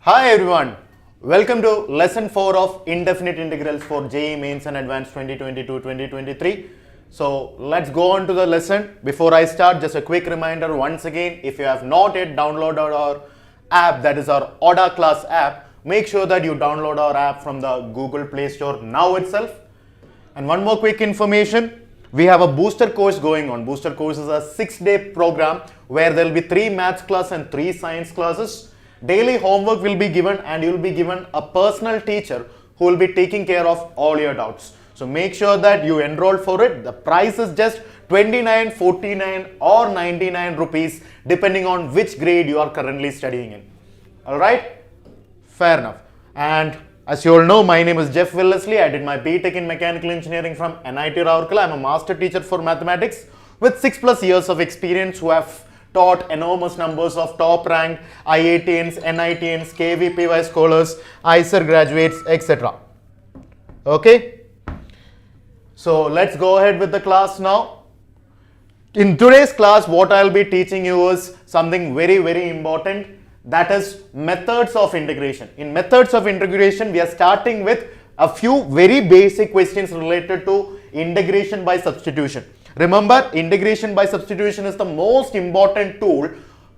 Hi everyone, welcome to lesson 4 of Indefinite Integrals for JEE Mains and Advanced 2022-2023. So let's go on to the lesson. Before I start, just a quick reminder once again, if you have not yet downloaded our app, that is our ODA Class app, make sure that you download our app from the Google Play Store now itself. And one more quick information, we have a booster course going on. Booster course is a 6-day program where there will be 3 maths class and 3 science classes. Daily homework will be given and you will be given a personal teacher who will be taking care of all your doubts. So make sure that you enroll for it. The price is just 29, 49 or 99 rupees depending on which grade you are currently studying in. Alright? Fair enough. And as you all know, my name is Jeff Willesley. I did my BTech in Mechanical Engineering from NIT Rourkela. I'm a master teacher for mathematics with 6+ years of experience who have taught enormous numbers of top-ranked IITians, NITians, KVPY scholars, ICER graduates, etc. Okay? So let's go ahead with the class now. In today's class, what I'll be teaching you is something very important. That is methods of integration. In methods of integration, we are starting with a few very basic questions related to integration by substitution. Remember, integration by substitution is the most important tool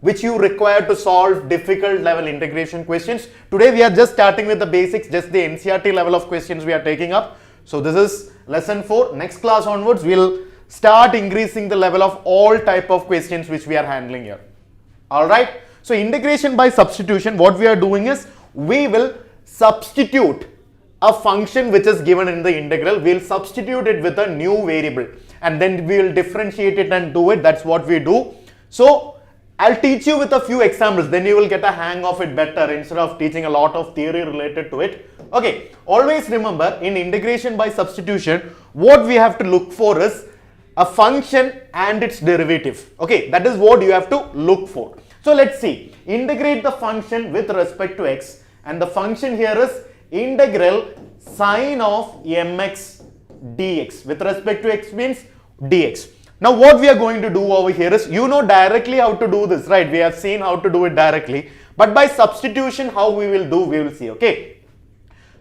which you require to solve difficult level integration questions. Today we are just starting with the basics, just the NCERT level of questions we are taking up. So this is lesson 4. Next class onwards, we'll start increasing the level of all type of questions which we are handling here. Alright. So integration by substitution, what we are doing is we will substitute a function which is given in the integral. We'll substitute it with a new variable and then we will differentiate it and do it. That's what we do. So I'll teach you with a few examples, then you will get a hang of it better instead of teaching a lot of theory related to it. Okay, always remember in integration by substitution, what we have to look for is a function and its derivative. Okay, that is what you have to look for. So let's see, integrate the function with respect to x, and the function here is integral sine of mx dx. With respect to x means dx. Now what we are going to do over here is, you know directly how to do this, right? We have seen how to do it directly, but by substitution how we will do, we will see. Okay,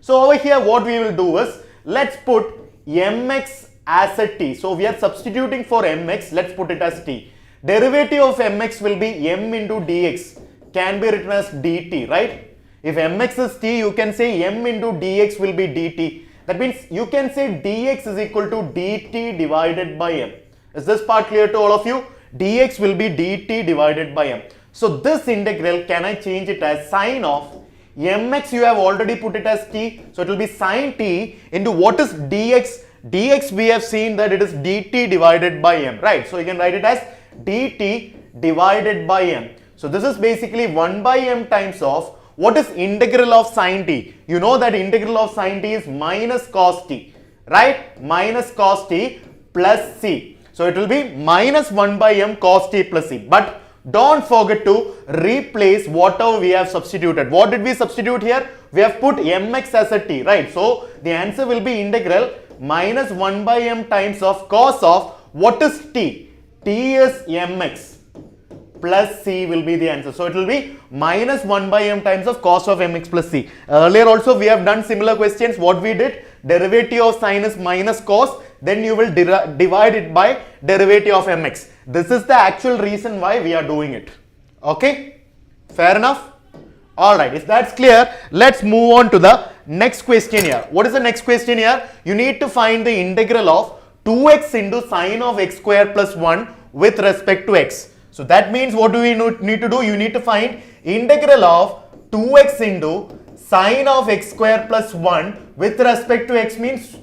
so over here what we will do is, let's put mx as a t. So we are substituting for mx, let's put it as t. Derivative of mx will be m into dx, can be written as dt, right? If mx is t, you can say m into dx will be dt. That means you can say dx is equal to dt divided by m. Is this part clear to all of you? Dx will be dt divided by m. So this integral, can I change it as sine of mx? You have already put it as t. So it will be sine t into what is dx? Dx we have seen that it is dt divided by m, right? So you can write it as dt divided by m. So this is basically 1 by m times of, what is integral of sine t? You know that integral of sine t is minus cos t, right? Minus cos t plus c. So it will be minus 1 by m cos t plus c. But don't forget to replace whatever we have substituted. What did we substitute here? We have put mx as a t, right? So the answer will be integral minus 1 by m times of cos of, what is t? T is mx plus c will be the answer. So it will be minus 1 by m times of cos of mx plus c. Earlier also we have done similar questions. What we did, derivative of sine is minus cos, then you will divide it by derivative of mx. This is the actual reason why we are doing it. Okay, fair enough. Alright, if that's clear, let's move on to the next question here. What is the next question here? You need to find the integral of 2x into sine of x square plus 1 with respect to x. So that means what do we need to do? You need to find integral of 2x into sine of x square plus 1 with respect to x means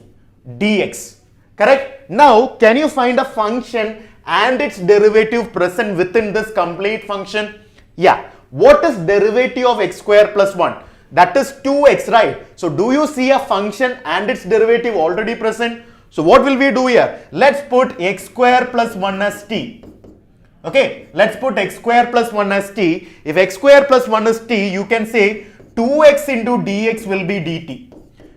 dx. Correct? Now can you find a function and its derivative present within this complete function? Yeah. What is derivative of x square plus 1? That is 2x, right? So do you see a function and its derivative already present? So what will we do here? Let's put x square plus 1 as t. Okay, let's put x square plus 1 as t. If x square plus 1 is t, you can say 2x into dx will be dt.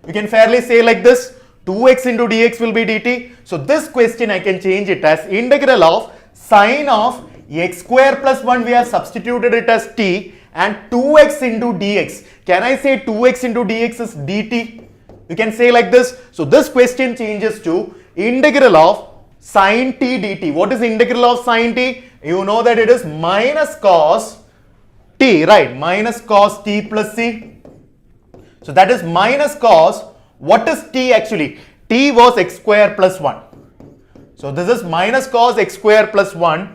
You can fairly say like this, 2x into dx will be dt. So this question I can change it as integral of sine of x square plus 1, we have substituted it as t, and 2x into dx. Can I say 2x into dx is dt? You can say like this. So this question changes to integral of sin t dt. What is integral of sin t? You know that it is minus cos t, right? Minus cos t plus c. So that is minus cos. What is t actually? T was x square plus 1. So this is minus cos x square plus 1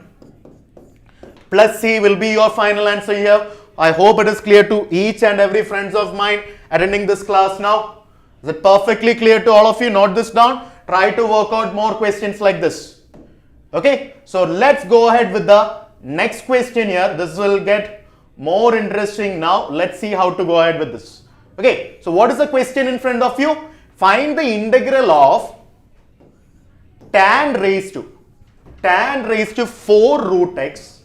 plus c will be your final answer here. I hope it is clear to each and every friends of mine attending this class now. Is it perfectly clear to all of you? Note this down. Try to work out more questions like this. Okay, so let's go ahead with the next question here. This will get more interesting now. Let's see how to go ahead with this. Okay, so what is the question in front of you? Find the integral of tan raised to 4 root x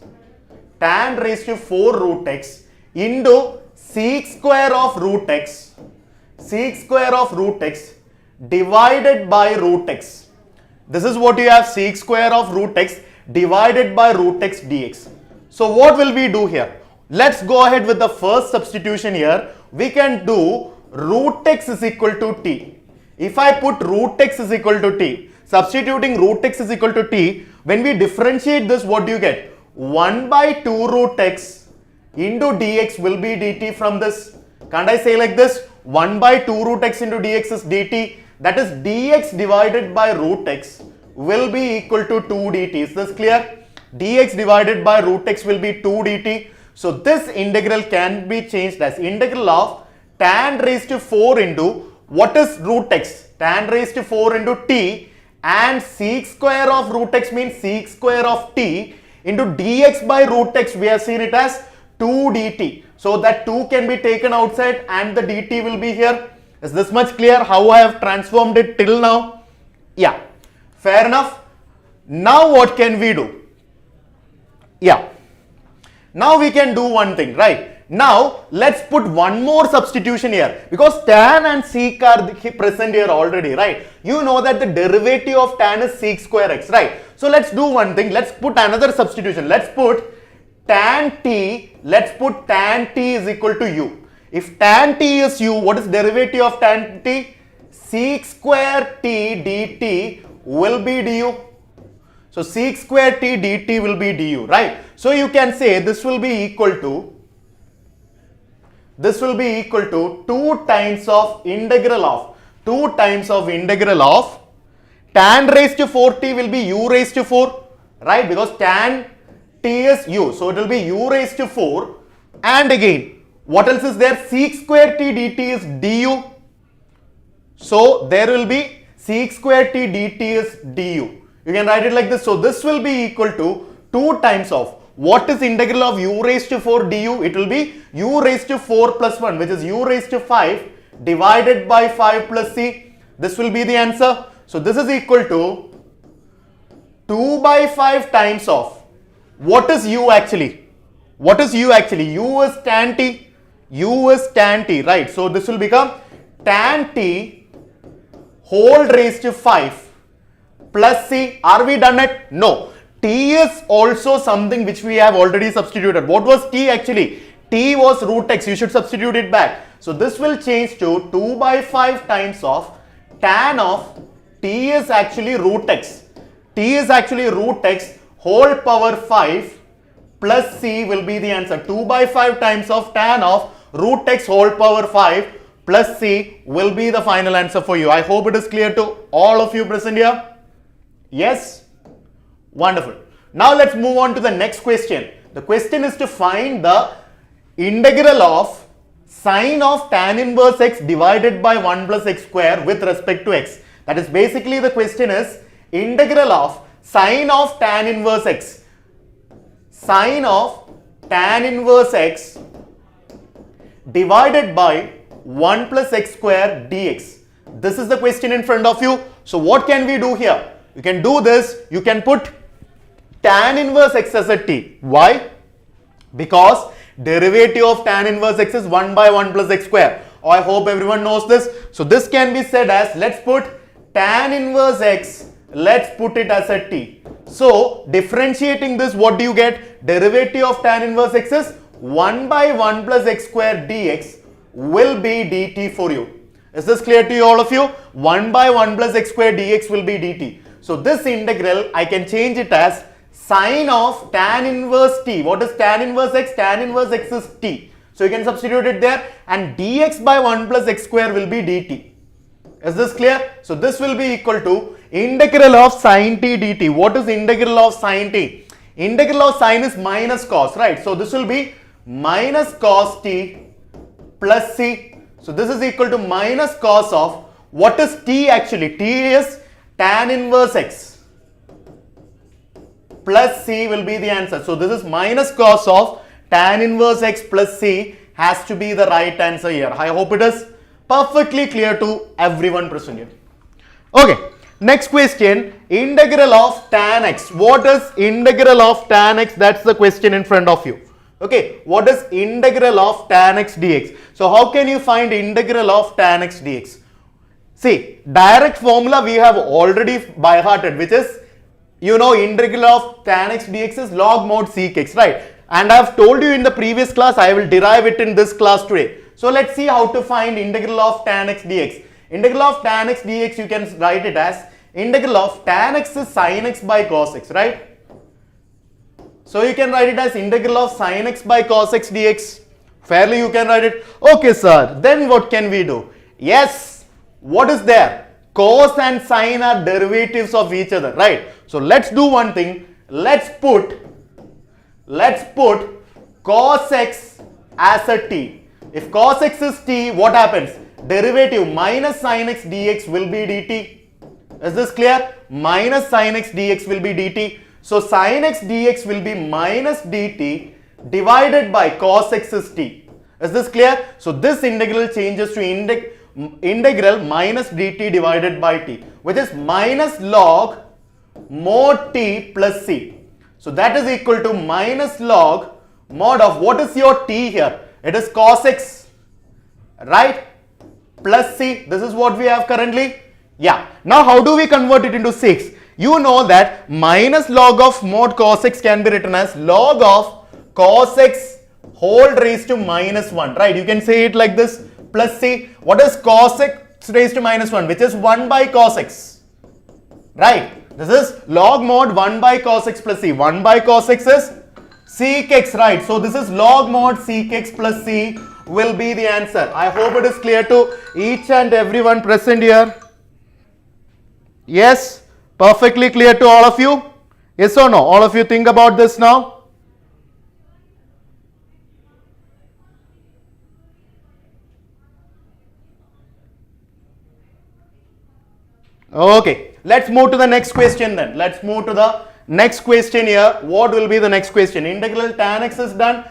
into sec square of root x divided by root x. This is what you have, sec square of root x divided by root x dx. So what will we do here? Let's go ahead with the first substitution here. We can do root x is equal to t. If I put root x is equal to t, substituting root x is equal to t, when we differentiate this, what do you get? 1 by 2 root x into dx will be dt from this. Can't I say like this? 1 by 2 root x into dx is dt. That is dx divided by root x will be equal to 2 dt. Is this clear? Dx divided by root x will be 2 dt. So this integral can be changed as integral of tan raised to 4 into what is root x? Tan raised to 4 into t, and sec square of root x means sec square of t into dx by root x. We have seen it as 2 dt. So that 2 can be taken outside and the dt will be here. Is this much clear how I have transformed it till now? Yeah, fair enough. Now what can we do? Yeah, now we can do one thing, right? Now let's put one more substitution here, because tan and sec are present here already, right? You know that the derivative of tan is sec square x, right? So let's do one thing. Let's put another substitution. Let's put tan t is equal to u. If tan t is u, what is derivative of tan t? Sec square t dt will be du. So sec square t dt will be du, right? So you can say this will be equal to 2 times of integral of tan raised to 4t will be u raised to 4, right? Because tan t is u, so it will be u raised to 4, and again what else is there? Sec square t dt is du, so there will be sec square t dt is du. You can write it like this. So this will be equal to 2 times of what is integral of u raised to 4 du? It will be u raised to 4 plus 1, which is u raised to 5 divided by 5 plus c. This will be the answer. So this is equal to 2 by 5 times of what is u actually? What is u actually? U is tan t. U is tan t, right? So this will become tan t whole raised to 5 plus c. Are we done it? No. T is also something which we have already substituted. What was t actually? T was root x. You should substitute it back. So this will change to 2 by 5 times of tan of t is actually root x. T is actually root x whole power 5 plus c will be the answer. 2 by 5 times of tan of root x whole power 5 plus c will be the final answer for you. I hope it is clear to all of you present here. Yes? Wonderful. Now let's move on to the next question. The question is to find the integral of sine of tan inverse x divided by 1 plus x square with respect to x. That is basically the question is integral of sine of tan inverse x. Sine of tan inverse x divided by 1 plus x square dx. This is the question in front of you. So what can we do here? You can do this. You can put tan inverse x as a t. Why? Because derivative of tan inverse x is 1 by 1 plus x square. Oh, I hope everyone knows this. So this can be said as, let's put tan inverse x, let's put it as a t. So differentiating this, what do you get? Derivative of tan inverse x is 1 by 1 plus x square dx will be dt for you. Is this clear to you, all of you? 1 by 1 plus x square dx will be dt. So this integral, I can change it as sine of tan inverse t. What is tan inverse x? Tan inverse x is t. So you can substitute it there, and dx by 1 plus x square will be dt. Is this clear? So this will be equal to integral of sine t dt. What is integral of sine t? Integral of sine is minus cos, right? So this will be minus cos t plus c. So this is equal to minus cos of, what is t actually? T is tan inverse x plus c will be the answer. So this is minus cos of tan inverse x plus c has to be the right answer here. I hope it is perfectly clear to everyone present here. Okay, next question, integral of tan x. What is integral of tan x? That's the question in front of you. Okay, what is integral of tan x dx? So how can you find integral of tan x dx? See, direct formula we have already by hearted, which is, you know, integral of tan x dx is log mod sec x, right? And I have told you in the previous class, I will derive it in this class today. So let's see how to find integral of tan x dx. Integral of tan x dx, you can write it as integral of tan x is sin x by cos x, right? So you can write it as integral of sin x by cos x dx. Fairly you can write it. Okay sir, then what can we do? Yes, what is there? Cos and sin are derivatives of each other, right? So let's do one thing. Let's put cos x as a t. If cos x is t, what happens? Derivative minus sin x dx will be dt. Is this clear? Minus sin x dx will be dt. So sin x dx will be minus dt divided by cos x is t. Is this clear? So this integral changes to integral minus dt divided by t, which is minus log mod t plus c. So that is equal to minus log mod of, what is your t here? It is cos x, right? Plus c. This is what we have currently. Yeah. Now how do we convert it into 6? You know that minus log of mod cos x can be written as log of cos x whole raised to minus 1, right? You can say it like this, plus c. What is cos x raised to minus 1? Which is 1 by cos x, right? This is log mod 1 by cos x plus c. 1 by cos x is sec x, right? So this is log mod sec x plus c will be the answer. I hope it is clear to each and everyone present here. Yes, perfectly clear to all of you? Yes or no? All of you think about this now. Okay, let's move to the next question then. Let's move to the next question here. What will be the next question? Integral tan x is done.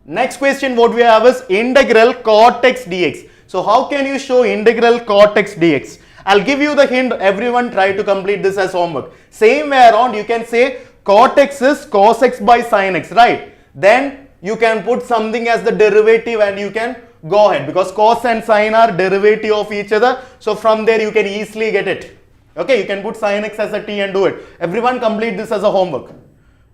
Next question what we have is integral cot x dx. So how can you show integral cot x dx? I'll give you the hint. Everyone try to complete this as homework. Same way around, you can say cot x is cos x by sin x, right? Then you can put something as the derivative and you can go ahead, because cos and sin are derivative of each other. So from there you can easily get it. Okay, you can put sin x as a t and do it. Everyone complete this as a homework.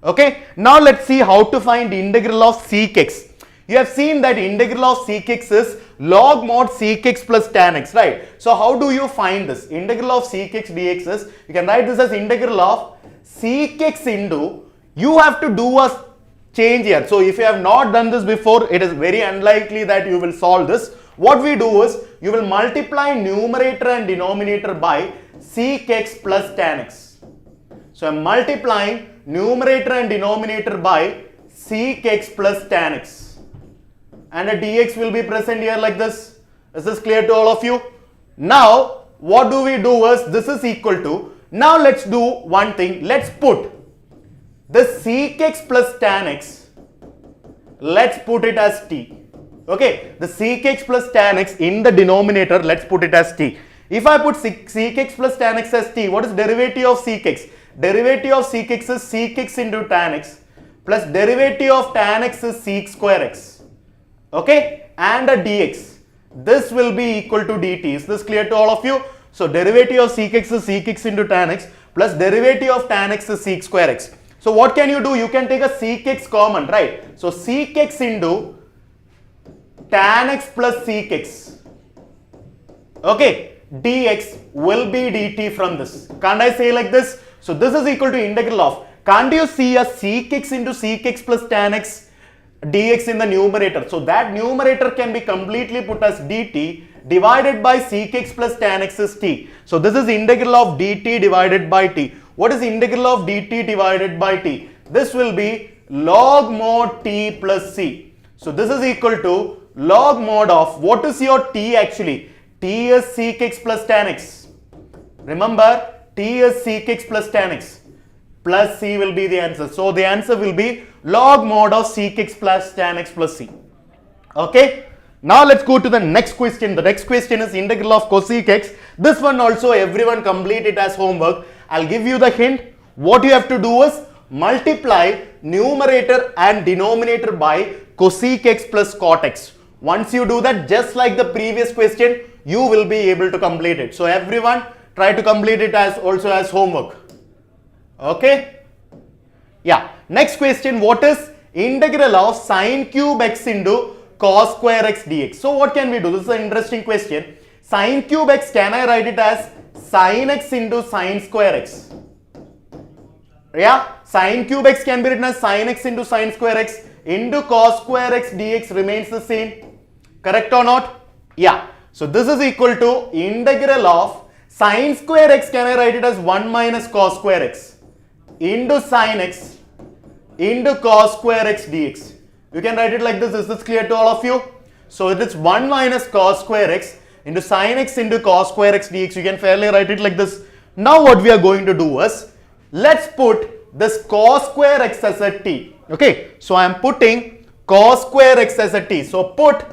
Okay, now let's see how to find integral of sec x. You have seen that integral of sec x is log mod sec x plus tan x, right? So how do you find this? Integral of sec x dx is, you can write this as integral of sec x into, you have to do a change here. So if you have not done this before, it is very unlikely that you will solve this. What we do is, you will multiply numerator and denominator by sec x plus tan x. So I'm multiplying numerator and denominator by sec x plus tan x, and a dx will be present here like this. Is this clear to all of you? Now what do we do is, this is equal to, now let's do one thing. Let's put the sec x plus tan x, let's put it as t. Okay, the sec x plus tan x in the denominator, let's put it as t. If I put sec x plus tan x as t, what is derivative of sec x? Derivative of sec x is sec x into tan x plus derivative of tan x is sec square x. Okay, and a dx. This will be equal to dt. Is this clear to all of you? So derivative of sec x is sec x into tan x plus derivative of tan x is sec square x. So what can you do? You can take a sec x common, right? So sec x into tan x plus sec x. Okay, dx will be dt from this. Can't I say like this? So this is equal to integral of, can't you see a sec x into sec x plus tan x dx in the numerator? So that numerator can be completely put as dt divided by sec x plus tan x is t. So this is integral of dt divided by t. What is integral of dt divided by t? This will be log mod t plus c. So this is equal to log mod of, what is your t actually? T is sec x plus tan x. Remember, t is sec x plus tan x. Plus c will be the answer. So the answer will be log mod of sec x plus tan x plus c. Okay. Now let's go to the next question. The next question is integral of cosec x. This one also everyone complete it as homework. I'll give you the hint. What you have to do is multiply numerator and denominator by cosec x plus cot x. Once you do that, just like the previous question, you will be able to complete it. So everyone try to complete it as also as homework. Okay. Yeah. Next question. What is integral of sine cube x into cos square x dx? So what can we do? This is an interesting question. Sine cube x, can I write it as sine x into sine square x? Yeah. Sine cube x can be written as sine x into sine square x into cos square x dx remains the same. Correct or not? Yeah. So this is equal to integral of sine square x, can I write it as 1 minus cos square x into sine x into cos square x dx. You can write it like this. Is this clear to all of you? So it is 1 minus cos square x into sine x into cos square x dx. You can fairly write it like this. Now what we are going to do is, let's put this cos square x as a t. Okay. So I am putting cos square x as a t. So put,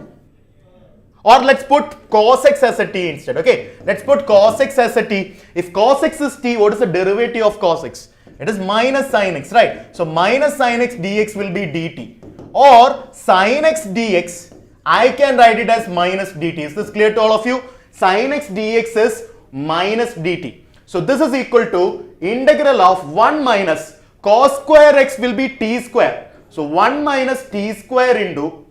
or let's put cos x as a t instead. Okay. Let's put cos x as a t. If cos x is t, what is the derivative of cos x? It is minus sine x, right? So minus sine x dx will be dt. Or sine x dx, I can write it as minus dt. Is this clear to all of you? Sine x dx is minus dt. So this is equal to integral of 1 minus cos square x will be t square. So 1 minus t square into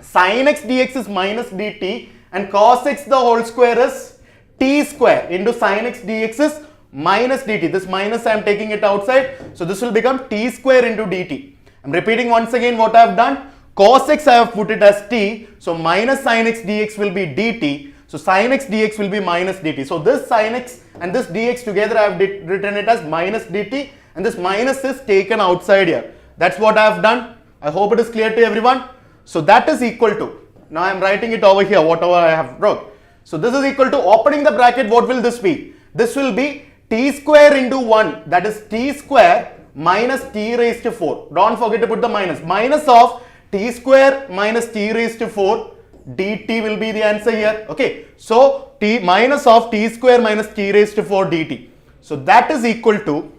sine x dx is minus dt and cos x the whole square is t square into sine x dx is minus dt. This minus I am taking it outside. So this will become t square into dt. I am repeating once again what I have done. Cos x I have put it as t. So minus sine x dx will be dt. So sine x dx will be minus dt. So this sine x and this dx together I have written it as minus dt, and this minus is taken outside here. That's what I have done. I hope it is clear to everyone. So that is equal to, now I am writing it over here whatever I have wrote. So this is equal to, opening the bracket, what will this be? This will be t square into 1, that is t square minus t raised to 4. Don't forget to put the minus. Minus of t square minus t raised to 4 dt will be the answer here. Okay. So t minus of t square minus t raised to 4 dt. So that is equal to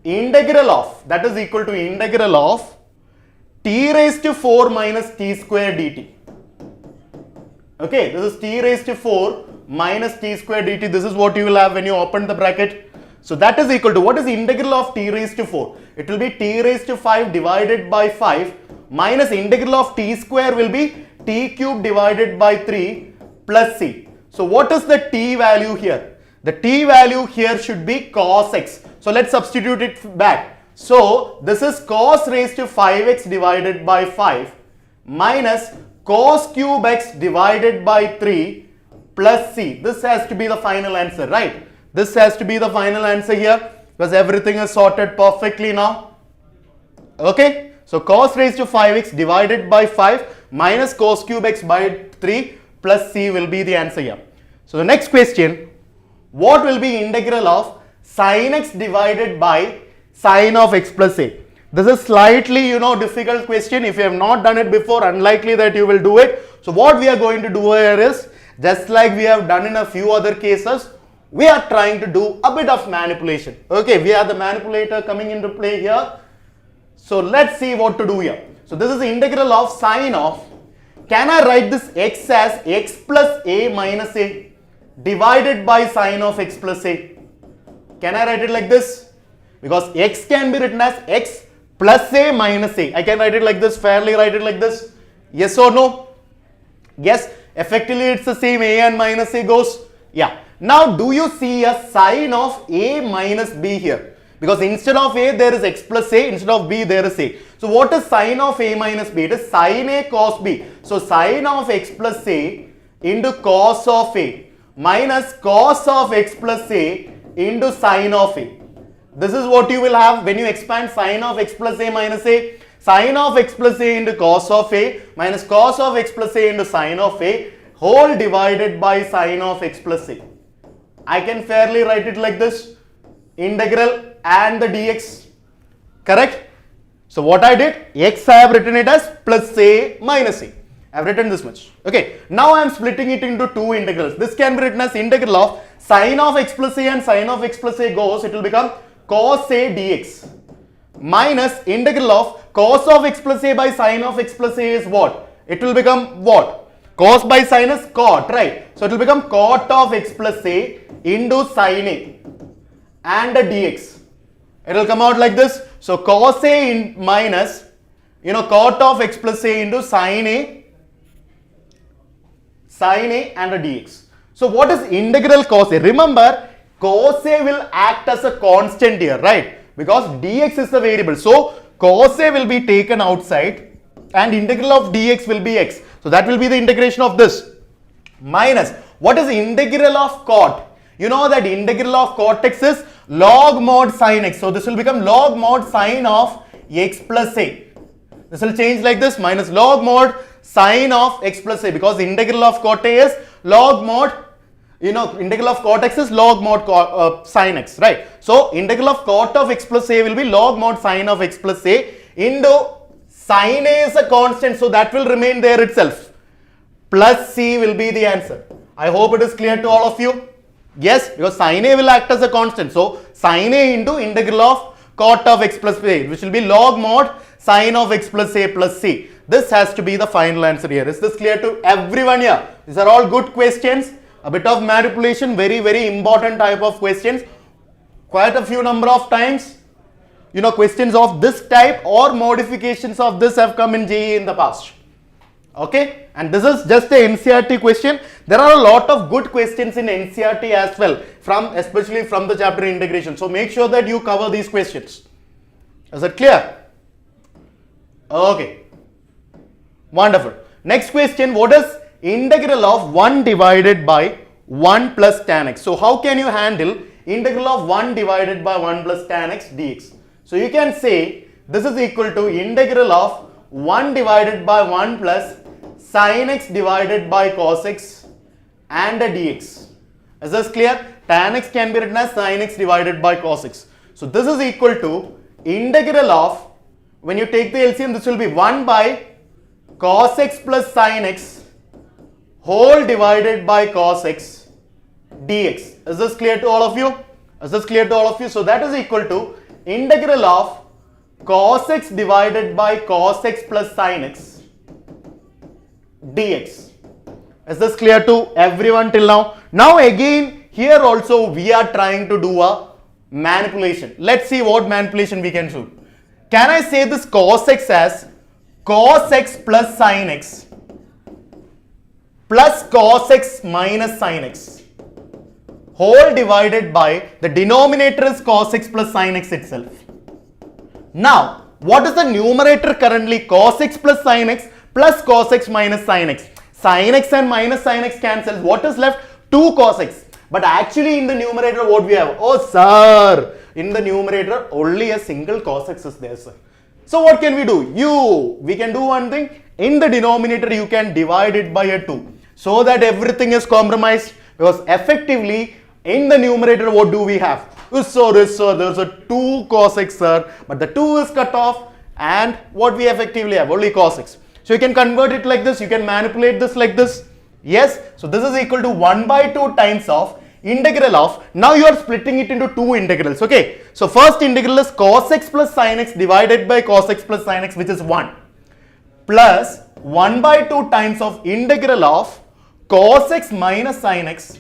integral of, that is equal to integral of t raised to 4 minus t square dt. Okay. This is t raised to 4 minus t square dt. This is what you will have when you open the bracket. So that is equal to, what is integral of t raised to 4? It will be t raised to 5 divided by 5 minus integral of t square will be t cube divided by 3 plus c. So what is the t value here? The t value here should be cos x. So let's substitute it back. So this is cos raised to 5x divided by 5 minus cos cube x divided by 3 plus c. This has to be the final answer, right? This has to be the final answer here because everything is sorted perfectly now. Okay. So cos raised to 5x divided by 5 minus cos cube x by 3 plus c will be the answer here. So the next question, what will be integral of sin x divided by sin of x plus a? This is slightly, difficult question. If you have not done it before, unlikely that you will do it. So what we are going to do here is, just like we have done in a few other cases, we are trying to do a bit of manipulation. Okay, we have the manipulator coming into play here. So let's see what to do here. So this is the integral of sine of, can I write this x as x plus a minus a divided by sine of x plus a? Can I write it like this? because x can be written as x plus a minus a. I can write it like this, fairly write it like this. Yes or no? Yes, effectively it's the same, a and minus a goes. Yeah. Now do you see a sign of a minus b here? Because instead of a there is x plus a, instead of b there is a. So what is sign of a minus b? It is sin a cos b. So sin of x plus a into cos of a minus cos of x plus a into sin of a. This is what you will have when you expand sin of x plus a minus a. Sin of x plus a into cos of a minus cos of x plus a into sin of a whole divided by sin of x plus a. I can fairly write it like this, integral and the dx, correct? So what I did, x I have written it as plus a minus a. I have written this much. Okay, now I am splitting it into two integrals. This can be written as integral of sin of x plus a and sin of x plus a goes, it will become cos a dx minus integral of cos of x plus a by sin of x plus a is what? It will become what? Cos by sin is cot, right? So it will become cot of x plus a into sin a and the dx. It will come out like this. So cos a in minus, cot of x plus a into sin a and the dx. So what is integral cos a? Remember, cos a will act as a constant here, right? Because dx is the variable. So cos a will be taken outside and integral of dx will be x. So that will be the integration of this. Minus, what is integral of cot? You know that integral of cot x is log mod sin x. So this will become log mod sin of x plus a. This will change like this, minus log mod sin of x plus a, because integral of cot a is log mod, integral of cot x is log mod sin x, right? So integral of cot of x plus a will be log mod sin of x plus a into sin a is a constant, so that will remain there itself. Plus c will be the answer. I hope it is clear to all of you. Yes, because sin a will act as a constant. So sin a into integral of cot of x plus a, which will be log mod sin of x plus a plus c. This has to be the final answer here. Is this clear to everyone here? These are all good questions. A bit of manipulation, very, very important type of questions. Quite a few number of times, questions of this type or modifications of this have come in JEE in the past. Okay, and this is just a NCERT question. There are a lot of good questions in NCERT as well, especially from the chapter integration. So make sure that you cover these questions. Is it clear? Okay, wonderful. Next question, what is integral of 1 divided by 1 plus tan x? So how can you handle integral of 1 divided by 1 plus tan x dx? So you can say this is equal to integral of 1 divided by 1 plus sin x divided by cos x and a dx. Is this clear? Tan x can be written as sin x divided by cos x. So this is equal to integral of, when you take the LCM, this will be 1 by cos x plus sin x whole divided by cos x dx. Is this clear to all of you? Is this clear to all of you? So that is equal to integral of cos x divided by cos x plus sin x dx. Is this clear to everyone till now? Now again, here also we are trying to do a manipulation. Let's see what manipulation we can do. Can I say this cos x as cos x plus sin x plus cos x minus sin x whole divided by the denominator is cos x plus sin x itself. Now, what is the numerator currently? Cos x plus sin x plus cos x minus sin x. Sin x and minus sin x cancel. What is left? 2 cos x. But actually in the numerator what we have? Oh sir, in the numerator only a single cos x is there, sir. So what can we do? We can do one thing. In the denominator you can divide it by a 2 so that everything is compromised, because effectively in the numerator what do we have? So there's a 2 cos x, sir, but the 2 is cut off and what we effectively have? Only cos x. So you can convert it like this, you can manipulate this like this. Yes, so this is equal to 1 by 2 times of integral of, now you are splitting it into two integrals. Okay, so first integral is cos x plus sin x divided by cos x plus sin x, which is 1, plus 1 by 2 times of integral of cos x minus sin x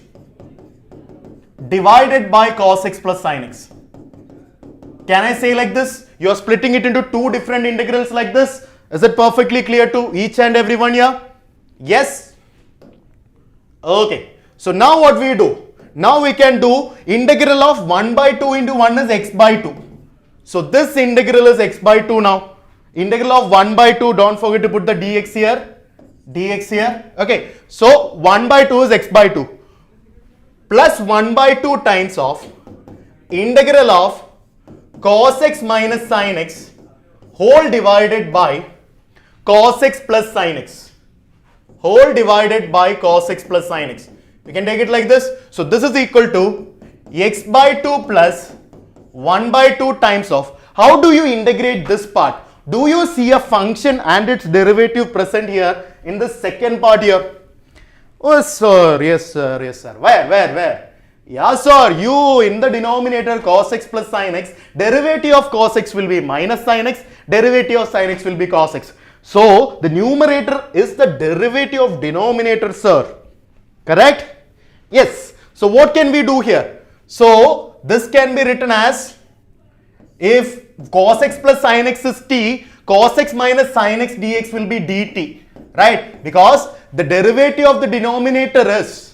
divided by cos x plus sin x can I say like this? You are splitting it into two different integrals like this. Is it perfectly clear to each and everyone here? Yes? Okay. So now what we do? Now we can do integral of 1 by 2 into 1 is x by 2. So this integral is x by 2 now. Integral of 1 by 2, don't forget to put the dx here. Dx here. Okay. So 1 by 2 is x by 2. Plus 1 by 2 times of integral of cos x minus sin x whole divided by cos x plus sin x. Whole divided by cos x plus sin x. We can take it like this. So this is equal to x by 2 plus 1 by 2 times of. How do you integrate this part? Do you see a function and its derivative present here in the second part here? Oh sir, yes sir, yes sir. Where? Yeah sir, you in the denominator cos x plus sin x, derivative of cos x will be minus sin x, derivative of sin x will be cos x. So the numerator is the derivative of denominator, sir. Correct? Yes. So what can we do here? So this can be written as, if cos x plus sin x is t, cos x minus sin x dx will be dt. Right? Because the derivative of the denominator is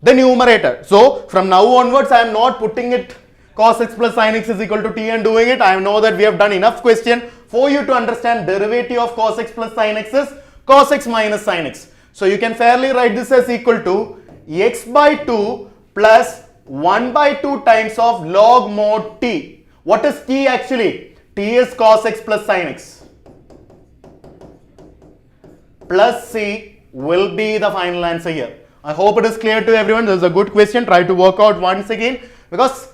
the numerator. So from now onwards I am not putting it cos x plus sin x is equal to t and doing it. I know that we have done enough question for you to understand derivative of cos x plus sin x is cos x minus sin x. So you can fairly write this as equal to x by 2 plus 1 by 2 times of log mod t. What is t actually? T is cos x plus sin x. Plus c will be the final answer here. I hope it is clear to everyone. This is a good question. Try to work out once again, because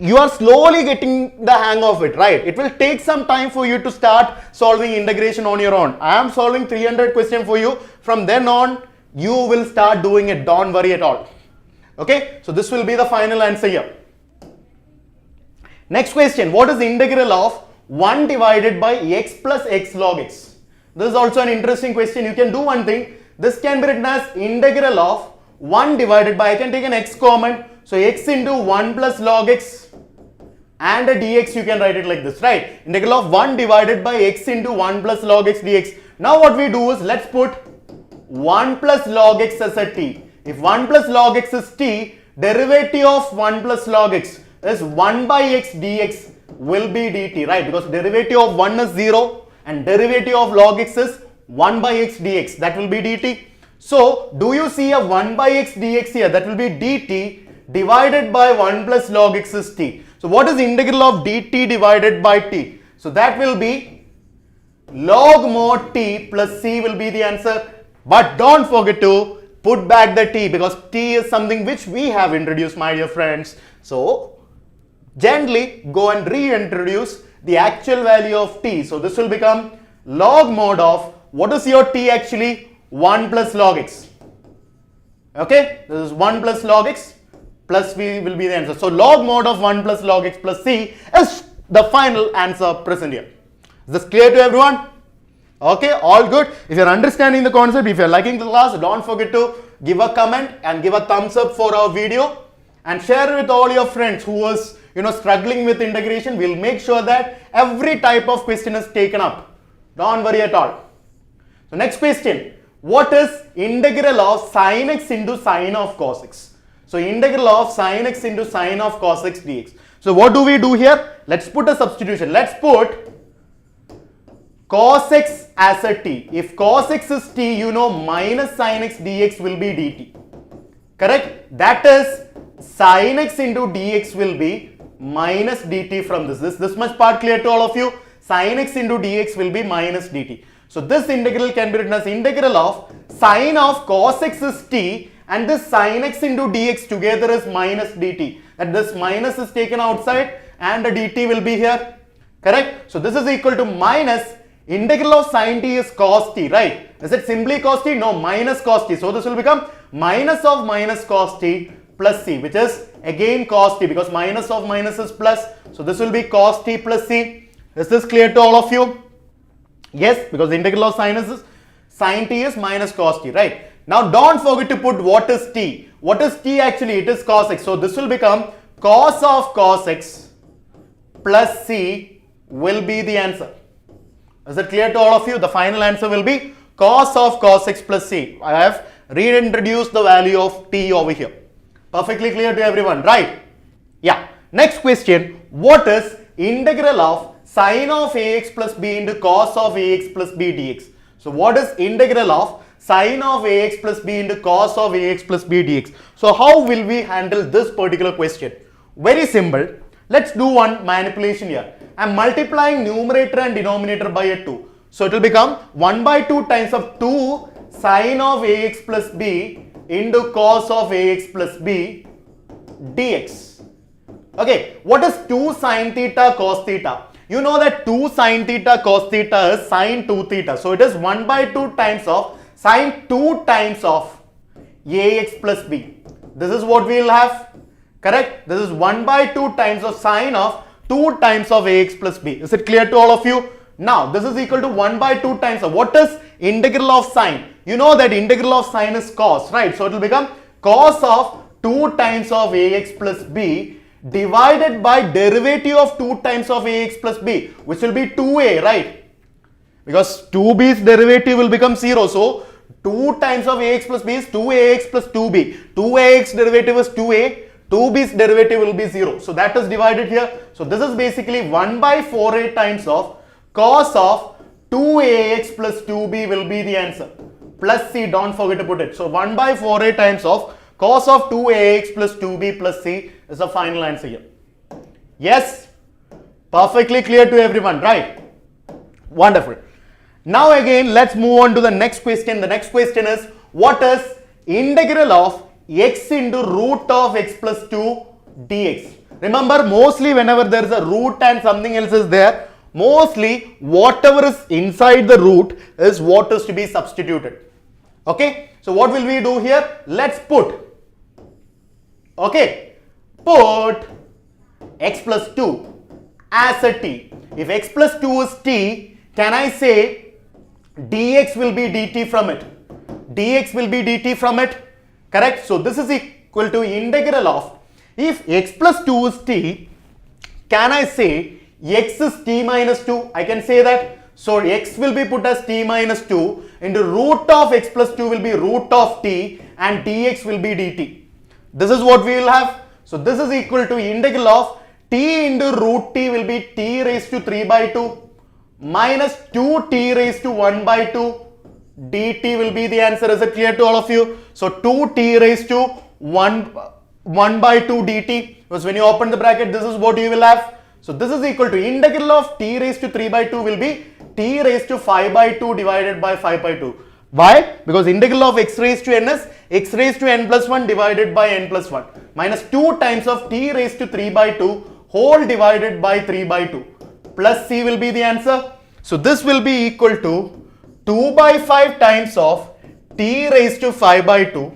you are slowly getting the hang of it, right? It will take some time for you to start solving integration on your own. I am solving 300 questions for you. From then on, you will start doing it. Don't worry at all. Okay, so this will be the final answer here. Next question, what is the integral of 1 divided by x plus x log x? This is also an interesting question. You can do one thing. This can be written as integral of 1 divided by, I can take an x common. So x into 1 plus log x and a dx, you can write it like this, right? Integral of 1 divided by x into 1 plus log x dx. Now what we do is, let's put 1 plus log x as a t. If 1 plus log x is t, derivative of 1 plus log x is 1 by x dx will be dt, right? Because derivative of 1 is 0 and derivative of log x is 1 by x dx, that will be dt. So do you see a 1 by x dx here? That will be dt divided by 1 plus log x is t. So what is the integral of dt divided by t? So that will be log mod t plus c will be the answer. But don't forget to put back the t, because t is something which we have introduced, my dear friends. So gently go and reintroduce the actual value of t. So this will become log mod of, what is your t actually? 1 plus log x. Okay, this is 1 plus log x plus v will be the answer. So log mod of 1 plus log x plus c is the final answer present here. Is this clear to everyone? Okay, all good. If you are understanding the concept, if you are liking the class, don't forget to give a comment and give a thumbs up for our video and share it with all your friends who is struggling with integration. We'll make sure that every type of question is taken up. Don't worry at all. So next question, what is integral of sin x into sin of cos x? So integral of sin x into sin of cos x dx. So what do we do here? Let's put a substitution. Let's put cos x as a t. If cos x is t, minus sin x dx will be dt. Correct? That is sin x into dx will be minus dt from this. This much part clear to all of you? Sin x into dx will be minus dt. So this integral can be written as integral of sin of cos x is t and this sin x into dx together is minus dt. That this minus is taken outside and the dt will be here. Correct? So this is equal to minus integral of sin t is cos t, right? Is it simply cos t? No, minus cos t. So this will become minus of minus cos t plus c, which is again cos t, because minus of minus is plus. So this will be cos t plus c. Is this clear to all of you? Yes, because the integral of sin t is minus cos t, right? Now don't forget to put what is t. What is t actually? It is cos x. So this will become cos of cos x plus c will be the answer. Is it clear to all of you? The final answer will be cos of cos x plus c. I have reintroduced the value of t over here. Perfectly clear to everyone, right? Yeah. Next question. What is integral of sine of ax plus b into cos of ax plus b dx? So what is integral of sine of ax plus b into cos of ax plus b dx? So how will we handle this particular question? Very simple. Let's do one manipulation here. I am multiplying numerator and denominator by a 2. So it will become 1 by 2 times of 2 sine of ax plus b into cos of ax plus b dx. Okay, what is 2 sine theta cos theta? You know that 2 sine theta cos theta is sine 2 theta. So it is 1 by 2 times of sine 2 times of ax plus b. This is what we will have. Correct? This is 1 by 2 times of sine of 2 times of ax plus b. Is it clear to all of you? Now, this is equal to 1 by 2 times of what is integral of sine? You know that integral of sine is cos, right? So, it will become cos of 2 times of ax plus b divided by derivative of 2 times of ax plus b, which will be 2a, right? Because 2b's derivative will become 0. So, 2 times of ax plus b is 2ax plus 2b. 2ax derivative is 2a. 2b's derivative will be 0. So that is divided here. So this is basically 1 by 4a times of cos of 2ax plus 2b will be the answer. Plus c, don't forget to put it. So 1 by 4a times of cos of 2ax plus 2b plus c is the final answer here. Yes? Perfectly clear to everyone, right? Wonderful. Now again, let's move on to the next question. The next question is, what is integral of x into root of x plus 2 dx? Remember, mostly whenever there is a root and something else is there, mostly whatever is inside the root is what is to be substituted. Okay, so what will we do here? Let's put, okay, put x plus 2 as a t. If x plus 2 is t, can I say dx will be dt from it? Dx will be dt from it. Correct? So this is equal to integral of, if x plus 2 is t, can I say x is t minus 2? I can say that. So x will be put as t minus 2 into root of x plus 2 will be root of t and dx will be dt. This is what we will have. So this is equal to integral of t into root t will be t raised to 3 by 2 minus 2t raised to 1 by 2 dt will be the answer. Is it clear to all of you? So 2t raised to 1 by 2 dt, because when you open the bracket, this is what you will have. So this is equal to integral of t raised to 3 by 2 will be t raised to 5 by 2 divided by 5 by 2. Why? Because integral of x raised to n is x raised to n plus 1 divided by n plus 1 minus 2 times of t raised to 3 by 2 whole divided by 3 by 2 plus c will be the answer. So this will be equal to 2 by 5 times of t raised to 5 by 2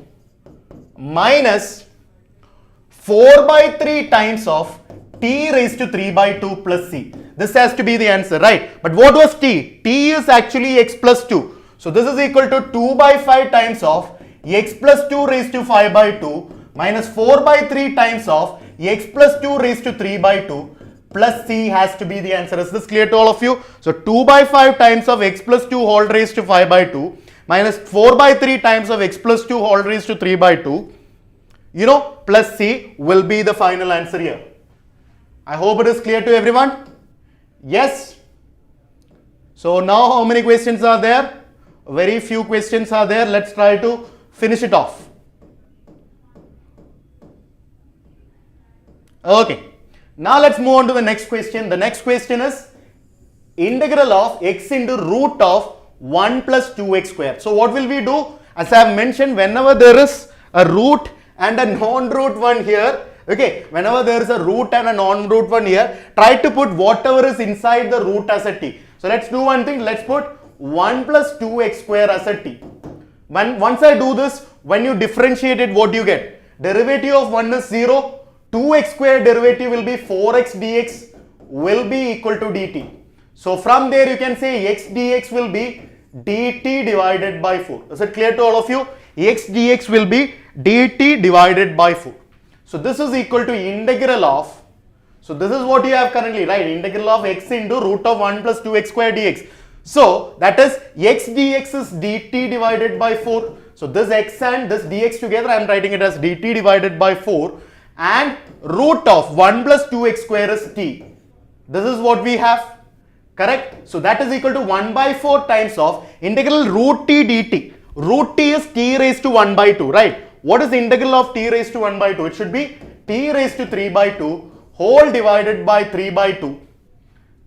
minus 4 by 3 times of t raised to 3 by 2 plus c. This has to be the answer, right? But what was t? T is actually x plus 2. So this is equal to 2 by 5 times of x plus 2 raised to 5 by 2 minus 4 by 3 times of x plus 2 raised to 3 by 2 plus c has to be the answer. Is this clear to all of you? So 2 by 5 times of x plus 2 whole raised to 5 by 2 minus 4 by 3 times of x plus 2 whole raised to 3 by 2, plus c will be the final answer here. I hope it is clear to everyone. Yes. So now how many questions are there? Very few questions are there. Let's try to finish it off. Okay. Now let's move on to the next question. The next question is integral of x into root of 1 plus 2x square. So what will we do? As I have mentioned, whenever there is a root and a non-root one here, okay, whenever there is a root and a non-root one here, try to put whatever is inside the root as a t. So let's do one thing. Let's put 1 plus 2x square as a t. Once I do this, when you differentiate it, what do you get? Derivative of 1 is 0. 2x square derivative will be 4x dx will be equal to dt. So from there you can say x dx will be dt divided by 4. Is it clear to all of you? X dx will be dt divided by 4. So this is equal to integral of, So this is what you have currently, right? Integral of x into root of 1 plus 2x square dx. So that is x dx is dt divided by 4. So this x and this dx together, I am writing it as dt divided by 4, and root of 1 plus 2x square is t. This is what we have, correct? So that is equal to 1 by 4 times of integral root t dt. Root t is t raised to 1 by 2, right? What is the integral of t raised to 1 by 2? It should be t raised to 3 by 2 whole divided by 3 by 2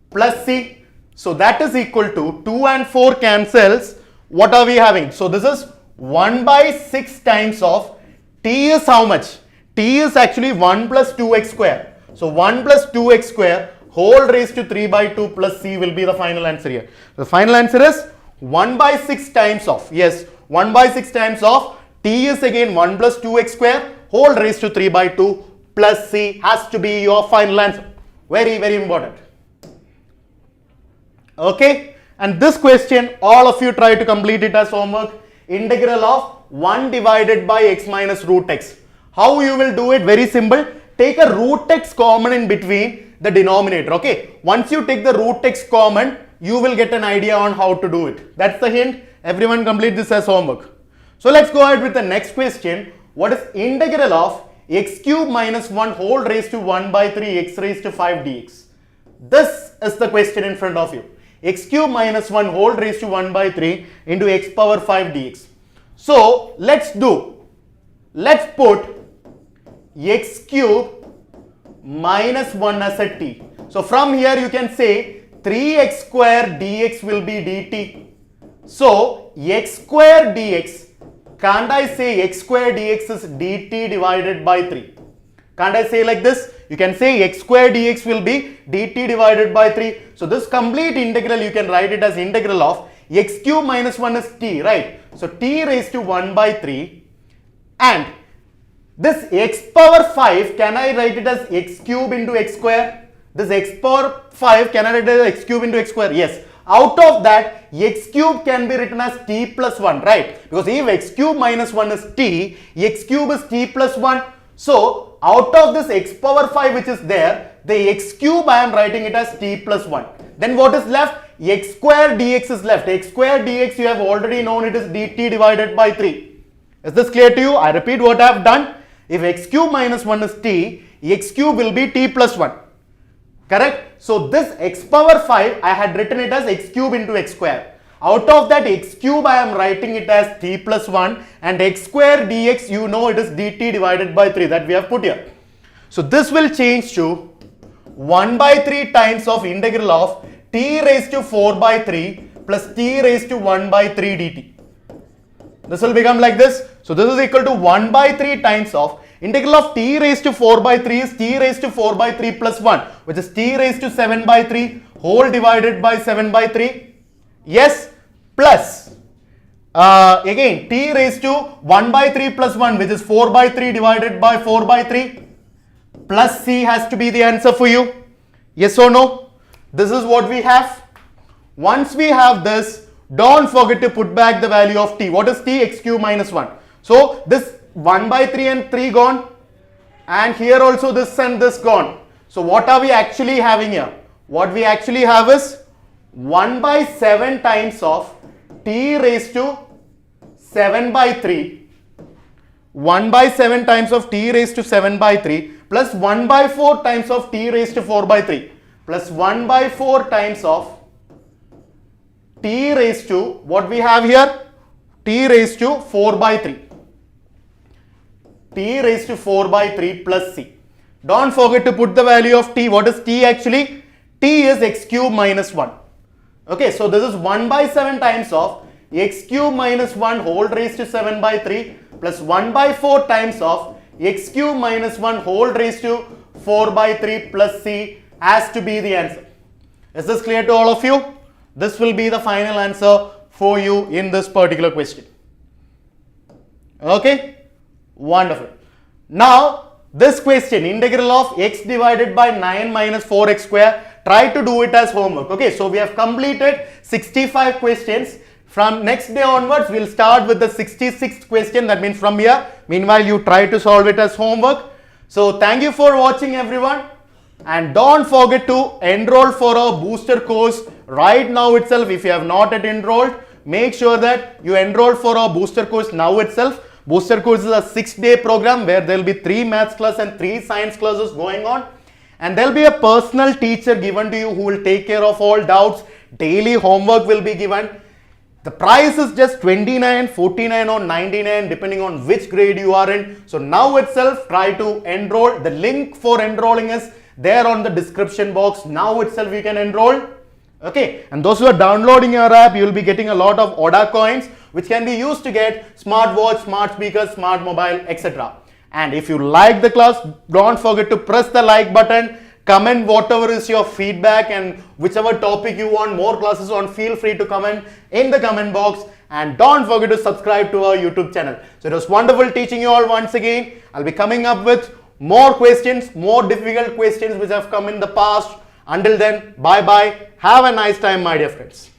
plus c. So that is equal to 2 and 4 cancels. What are we having? So this is 1 by 6 times of t is how much? T is actually 1 plus 2x square. So 1 plus 2x square whole raised to 3 by 2 plus c will be the final answer here. The final answer is 1 by 6 times of, yes, 1 by 6 times of t is again 1 plus 2x square whole raised to 3 by 2 plus c has to be your final answer. Very, very important. Okay, and this question all of you try to complete it as homework. Integral of 1 divided by x minus root x. How you will do it? Very simple. Take a root x common in between the denominator. Okay, once you take the root x common, you will get an idea on how to do it. That's the hint. Everyone complete this as homework. So let's go ahead with the next question. What is integral of x cube minus 1 whole raised to 1 by 3 x raised to 5 dx? This is the question in front of you. X cube minus 1 whole raised to 1 by 3 into x power 5 dx. So let's put x cube minus 1 as a t. So from here you can say 3x square dx will be dt. So x square dx, can't I say x square dx is dt divided by 3? Can't I say like this? You can say x square dx will be dt divided by 3. So this complete integral you can write it as integral of x cube minus 1 is t, right? So t raised to 1 by 3, and this x power 5, can I write it as x cube into x square? This x power 5, can I write it as x cube into x square? Yes. Out of that, x cube can be written as t plus 1, right? Because if x cube minus 1 is t, x cube is t plus 1. So out of this x power 5 which is there, the x cube I am writing it as t plus 1. Then what is left? X square dx is left. X square dx you have already known it is dt divided by 3. Is this clear to you? I repeat what I have done. If x cube minus 1 is t, x cube will be t plus 1. Correct? So this x power 5 I had written it as x cube into x square. Out of that x cube I am writing it as t plus 1, and x square dx you know it is dt divided by 3 that we have put here. So this will change to 1 by 3 times of integral of t raised to 4 by 3 plus t raised to 1 by 3 dt. This will become like this. So this is equal to 1 by 3 times of integral of t raised to 4 by 3 is t raised to 4 by 3 plus 1, which is t raised to 7 by 3 whole divided by 7 by 3. Yes, plus again t raised to 1 by 3 plus 1, which is 4 by 3 divided by 4 by 3 plus c has to be the answer for you. Yes or no? This is what we have. Once we have this, don't forget to put back the value of t. What is t? X cube minus 1. So this 1 by 3 and 3 gone, and here also this and this gone. So what are we actually having here? What we actually have is 1 by 7 times of t raised to 7 by 3, 1 by 7 times of t raised to 7 by 3 plus 1 by 4 times of t raised to 4 by 3 plus 1 by 4 times of t raised to, what we have here, t raised to 4 by 3, t raised to 4 by 3 plus c. Don't forget to put the value of t. What is t actually? T is x cube minus 1. Okay, so this is 1 by 7 times of x cube minus 1 whole raised to 7 by 3 plus 1 by 4 times of x cube minus 1 whole raised to 4 by 3 plus c has to be the answer. Is this clear to all of you? This will be the final answer for you in this particular question. Okay, wonderful. Now this question, integral of x divided by 9 minus 4x square, try to do it as homework. Okay, so we have completed 65 questions. From next day onwards, we'll start with the 66th question. That means from here. Meanwhile, you try to solve it as homework. So thank you for watching, everyone. And don't forget to enroll for our booster course right now itself. If you have not yet enrolled, make sure that you enroll for our booster course now itself. Booster course is a 6-day program where there will be 3 maths class and 3 science classes going on. And there will be a personal teacher given to you who will take care of all doubts. Daily homework will be given. The price is just 29, 49 or 99 depending on which grade you are in. So now itself try to enroll. The link for enrolling is there on the description box. Now itself you can enroll. Okay, and those who are downloading your app, you will be getting a lot of ODA coins which can be used to get smartwatch, smart speakers, smart mobile, etc. And if you like the class, don't forget to press the like button, comment whatever is your feedback and whichever topic you want more classes on, feel free to comment in the comment box, and don't forget to subscribe to our YouTube channel. So it was wonderful teaching you all once again. I'll be coming up with more questions, more difficult questions which have come in the past. Until then, bye bye. Have a nice time, my dear friends.